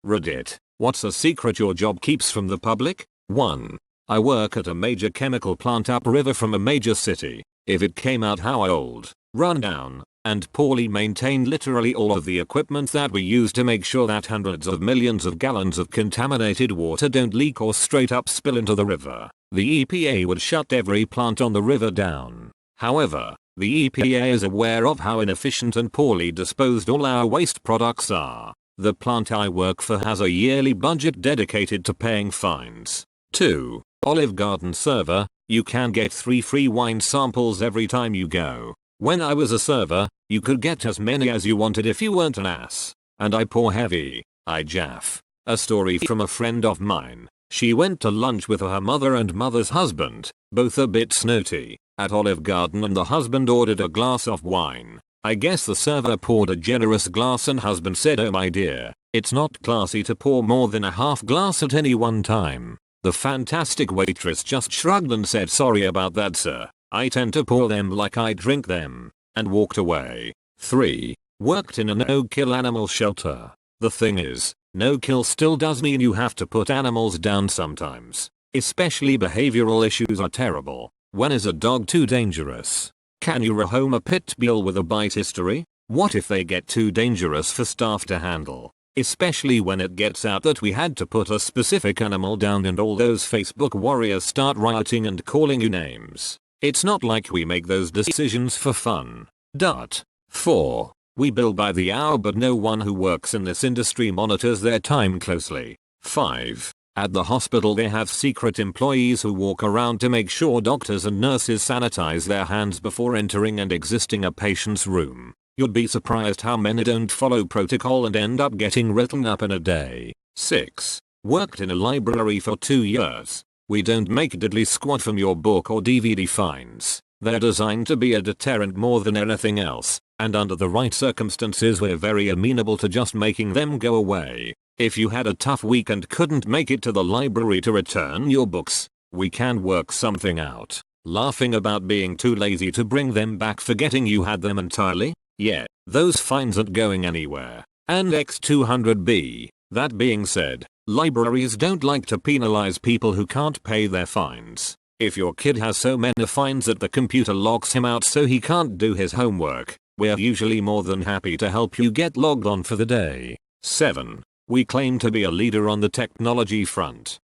Reddit. What's a secret your job keeps from the public? 1. I work at a major chemical plant upriver from a major city. If it came out how old, run down, and poorly maintained literally all of the equipment that we use to make sure that hundreds of millions of gallons of contaminated water don't leak or straight up spill into the river, the EPA would shut every plant on the river down. However, the EPA is aware of how inefficient and poorly disposed all our waste products are. The plant I work for has a yearly budget dedicated to paying fines. 2. Olive Garden server. You can get 3 free wine samples every time you go. When I was a server, you could get as many as you wanted if you weren't an ass. And I pour heavy. I jaff. A story from a friend of mine. She went to lunch with her mother and mother's husband, both a bit snooty, at Olive Garden, and the husband ordered a glass of wine. I guess the server poured a generous glass and husband said, "Oh my dear, it's not classy to pour more than a half glass at any one time." The fantastic waitress just shrugged and said, "Sorry about that, sir. I tend to pour them like I drink them," and walked away. 3. Worked in a no-kill animal shelter. The thing is, no-kill still does mean you have to put animals down sometimes. Especially behavioral issues are terrible. When is a dog too dangerous? Can you rehome a pit bull with a bite history? What if they get too dangerous for staff to handle? Especially when it gets out that we had to put a specific animal down and all those Facebook warriors start rioting and calling you names. It's not like we make those decisions for fun. 4. We bill by the hour, but no one who works in this industry monitors their time closely. 5. At the hospital they have secret employees who walk around to make sure doctors and nurses sanitize their hands before entering and exiting a patient's room. You'd be surprised how many don't follow protocol and end up getting written up in a day. 6. Worked in a library for 2 years. We don't make diddly squat from your book or DVD fines. They're designed to be a deterrent more than anything else, and under the right circumstances we're very amenable to just making them go away. If you had a tough week and couldn't make it to the library to return your books, we can work something out. Laughing about being too lazy to bring them back, forgetting you had them entirely? Yeah, those fines aren't going anywhere. And X200B. That being said, libraries don't like to penalize people who can't pay their fines. If your kid has so many fines that the computer locks him out so he can't do his homework, we're usually more than happy to help you get logged on for the day. 7. We claim to be a leader on the technology front.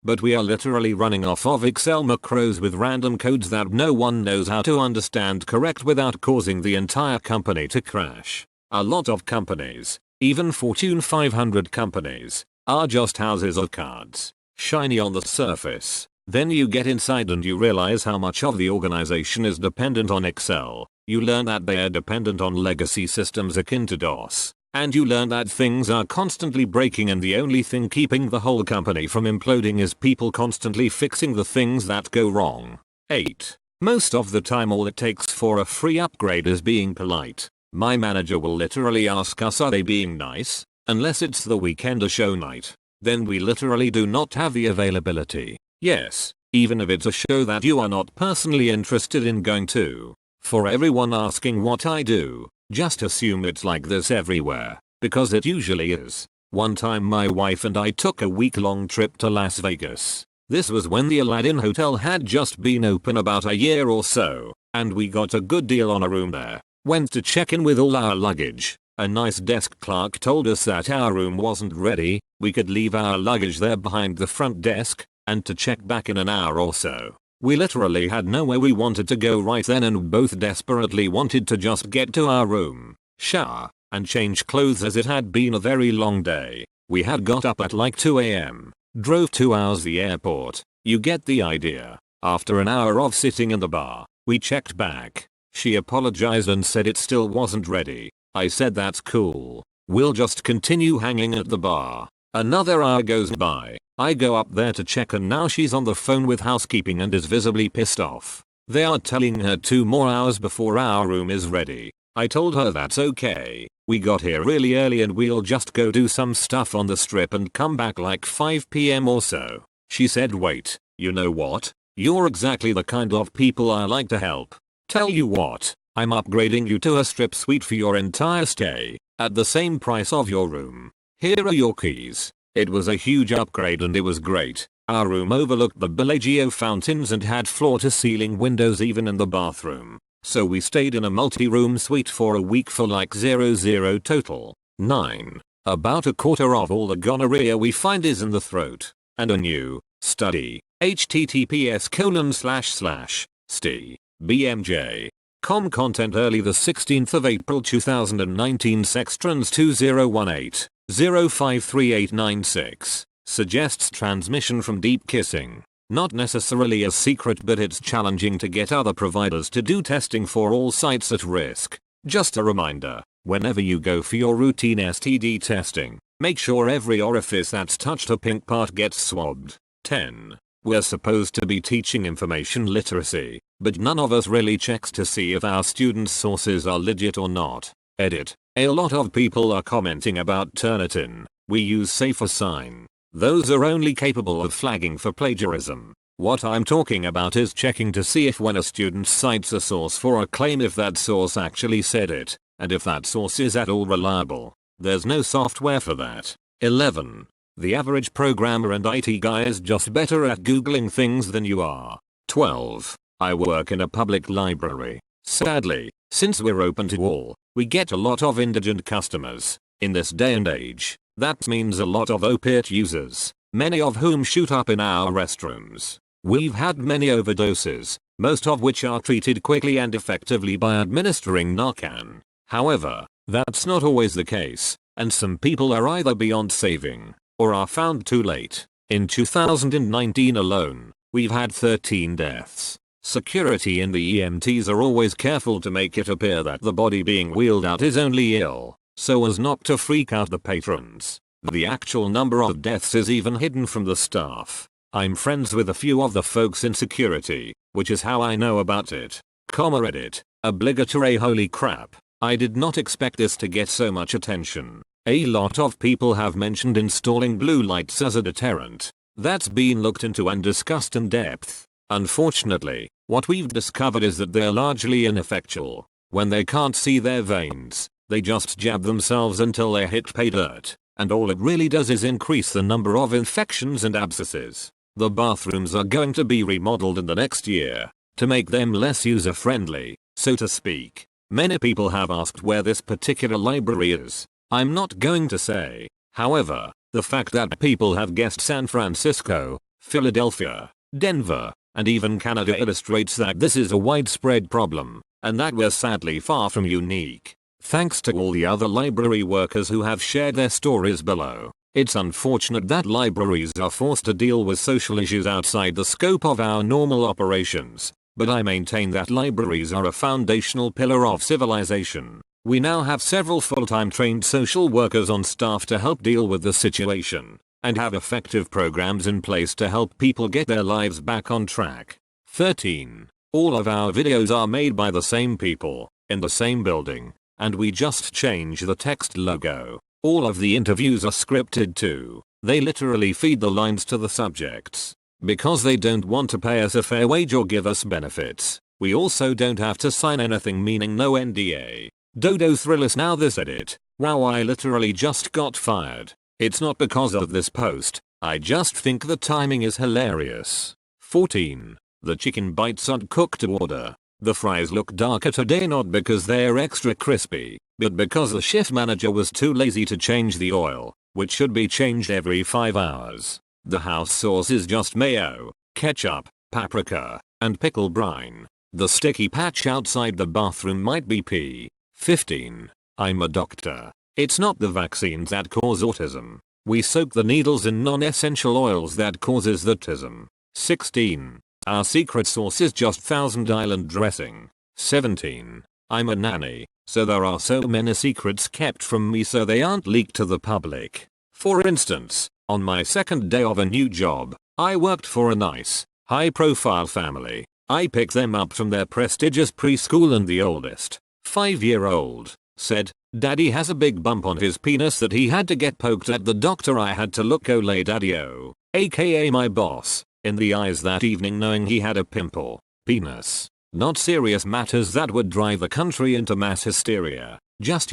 But we are literally running off of Excel macros with random codes that no one knows how to understand correct without causing the entire company to crash. A lot of companies, even Fortune 500 companies, are just houses of cards. Shiny on the surface. Then you get inside and you realize how much of the organization is dependent on Excel. You learn that they are dependent on legacy systems akin to DOS. And you learn that things are constantly breaking and the only thing keeping the whole company from imploding is people constantly fixing the things that go wrong. 8. Most of the time all it takes for a free upgrade is being polite. My manager will literally ask us, are they being nice? Unless it's the weekend or show night. Then we literally do not have the availability. Yes, even if it's a show that you are not personally interested in going to. For everyone asking what I do, just assume it's like this everywhere, because it usually is. One time my wife and I took a week-long trip to Las Vegas. This was when the Aladdin Hotel had just been open about a year or so, and we got a good deal on a room there. Went to check in with all our luggage. A nice desk clerk told us that our room wasn't ready, we could leave our luggage there behind the front desk, and to check back in an hour or so. We literally had nowhere we wanted to go right then and both desperately wanted to just get to our room, shower, and change clothes as it had been a very long day. We had got up at like 2 AM, drove 2 hours the airport, you get the idea. After an hour of sitting in the bar, we checked back. She apologized and said it still wasn't ready. I said that's cool, we'll just continue hanging at the bar. Another hour goes by. I go up there to check and now she's on the phone with housekeeping and is visibly pissed off. They are telling her 2 more hours before our room is ready. I told her that's okay. We got here really early and we'll just go do some stuff on the strip and come back like 5 PM or so. She said, wait, you know what? You're exactly the kind of people I like to help. Tell you what, I'm upgrading you to a strip suite for your entire stay, at the same price of your room. Here are your keys. It was a huge upgrade and it was great. Our room overlooked the Bellagio fountains and had floor-to-ceiling windows even in the bathroom. So we stayed in a multi-room suite for a week for like 00 total. 9. About a quarter of all the gonorrhea we find is in the throat. And a new study, https://st.bmj.com content early the 16th of April 2019 Sextrans 2018 053896 suggests transmission from deep kissing. Not necessarily a secret, but it's challenging to get other providers to do testing for all sites at risk. Just a reminder, whenever you go for your routine STD testing, make sure every orifice that's touched a pink part gets swabbed. 10. We're supposed to be teaching information literacy, but none of us really checks to see if our students' sources are legit or not. Edit. A lot of people are commenting about Turnitin. We use safer sign. Those are only capable of flagging for plagiarism. What I'm talking about is checking to see if when a student cites a source for a claim if that source actually said it, and if that source is at all reliable. There's no software for that. 11. The average programmer and IT guy is just better at googling things than you are. 12. I work in a public library. Sadly, since we're open to all, we get a lot of indigent customers. In this day and age, that means a lot of opiate users, many of whom shoot up in our restrooms. We've had many overdoses, most of which are treated quickly and effectively by administering Narcan. However, that's not always the case, and some people are either beyond saving, or are found too late. In 2019 alone, we've had 13 deaths. Security and the EMTs are always careful to make it appear that the body being wheeled out is only ill, so as not to freak out the patrons. The actual number of deaths is even hidden from the staff. I'm friends with a few of the folks in security, which is how I know about it. Reddit. Obligatory. Holy crap. I did not expect this to get so much attention. A lot of people have mentioned installing blue lights as a deterrent. That's been looked into and discussed in depth. Unfortunately, what we've discovered is that they're largely ineffectual. When they can't see their veins, they just jab themselves until they hit pay dirt, and all it really does is increase the number of infections and abscesses. The bathrooms are going to be remodeled in the next year, to make them less user-friendly, so to speak. Many people have asked where this particular library is. I'm not going to say. However, the fact that people have guessed San Francisco, Philadelphia, Denver, and even Canada illustrates that this is a widespread problem, and that we're sadly far from unique. Thanks to all the other library workers who have shared their stories below. It's unfortunate that libraries are forced to deal with social issues outside the scope of our normal operations, but I maintain that libraries are a foundational pillar of civilization. We now have several full-time trained social workers on staff to help deal with the situation, and have effective programs in place to help people get their lives back on track. 13. All of our videos are made by the same people, in the same building, and we just change the text logo. All of the interviews are scripted too. They literally feed the lines to the subjects. Because they don't want to pay us a fair wage or give us benefits, we also don't have to sign anything, meaning no NDA. Dodo Thrillers. Now this edit. Wow, I literally just got fired. It's not because of this post, I just think the timing is hilarious. 14. The chicken bites aren't cooked to order. The fries look darker today not because they're extra crispy, but because the shift manager was too lazy to change the oil, which should be changed every 5 hours. The house sauce is just mayo, ketchup, paprika, and pickle brine. The sticky patch outside the bathroom might be pee. 15. I'm a doctor. It's not the vaccines that cause autism. We soak the needles in non-essential oils that causes the tism. 16. Our secret sauce is just Thousand Island dressing. 17. I'm a nanny, so there are so many secrets kept from me so they aren't leaked to the public. For instance, on my second day of a new job, I worked for a nice, high-profile family. I picked them up from their prestigious preschool and the oldest, 5-year-old, said, "Daddy has a big bump on his penis that he had to get poked at the doctor." I had to look Ole Daddy-o, aka my boss, in the eyes that evening knowing he had a pimple, penis, Not serious matters that would drive the country into mass hysteria. Just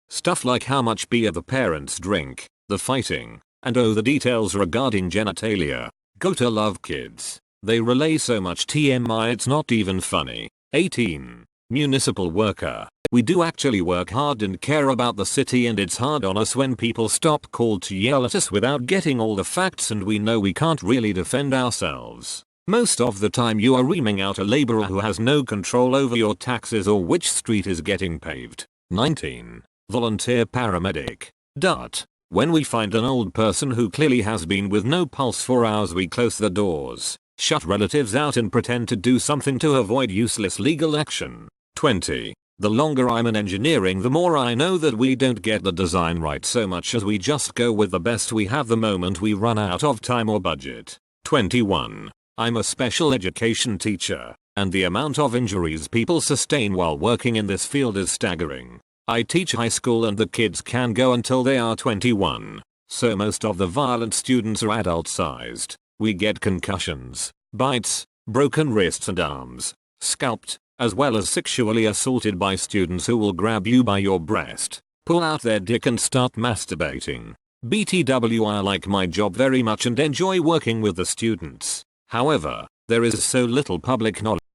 stuff like how much beer the parents drink, the fighting, and the details regarding genitalia. Gotta love kids. They relay so much TMI it's not even funny. 18. Municipal worker. We do actually work hard and care about the city, and it's hard on us when people stop cold to yell at us without getting all the facts, and we know we can't really defend ourselves. Most of the time you are reaming out a laborer who has no control over your taxes or which street is getting paved. 19. Volunteer paramedic. When we find an old person who clearly has been with no pulse for hours, we close the doors, shut relatives out, and pretend to do something to avoid useless legal action. 20. The longer I'm in engineering, the more I know that we don't get the design right so much as we just go with the best we have the moment we run out of time or budget. 21. I'm a special education teacher, and the amount of injuries people sustain while working in this field is staggering. I teach high school and the kids can go until they are 21, so most of the violent students are adult sized. We get concussions, bites, broken wrists and arms, scalped, as well as sexually assaulted by students who will grab you by your breast, pull out their dick and start masturbating. BTW, I like my job very much and enjoy working with the students. However, there is so little public knowledge